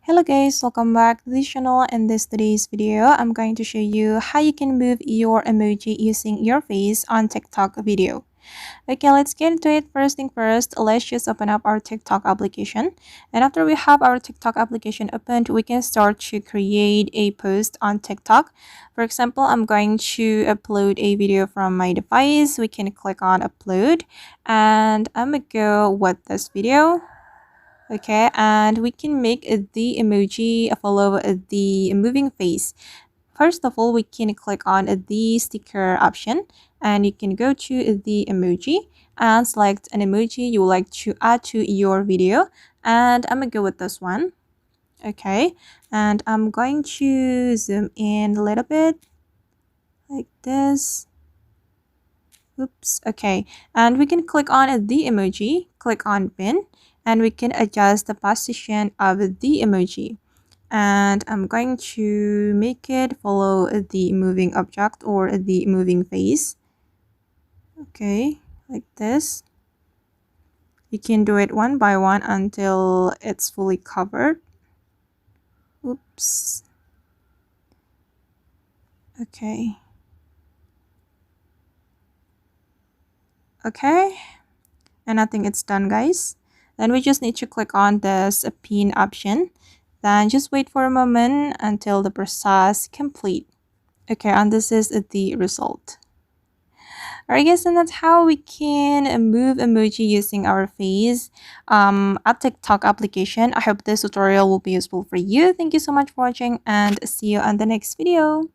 Hello guys, welcome back to this channel. In today's video, I'm going to show you how you can move your emoji using your face on TikTok video. Okay, let's get into it. First thing first, let's just open up our TikTok application. And after we have our TikTok application opened, we can start to create a post on TikTok. For example, I'm going to upload a video from my device. We can click on upload and I'm gonna go with this video. Okay, and we can make the emoji follow the moving face. First of all, we can click on the sticker option and you can go to the emoji and select an emoji you would like to add to your video. And I'm gonna go with this one. Okay, and I'm going to zoom in a little bit like this. Oops. Okay, and we can click on the emoji, click on pin, and we can adjust the position of the emoji. And I'm going to make it follow the moving object or the moving face. Okay, like this. You can do it one by one until it's fully covered. Oops. Okay. Okay, and I think it's done, guys. Then we just need to click on this pin option. Then just wait for a moment until the process complete. Okay, and this is the result. Alright guys, and that's how we can move emoji using our face a TikTok application. I hope this tutorial will be useful for you. Thank you so much for watching and see you on the next video.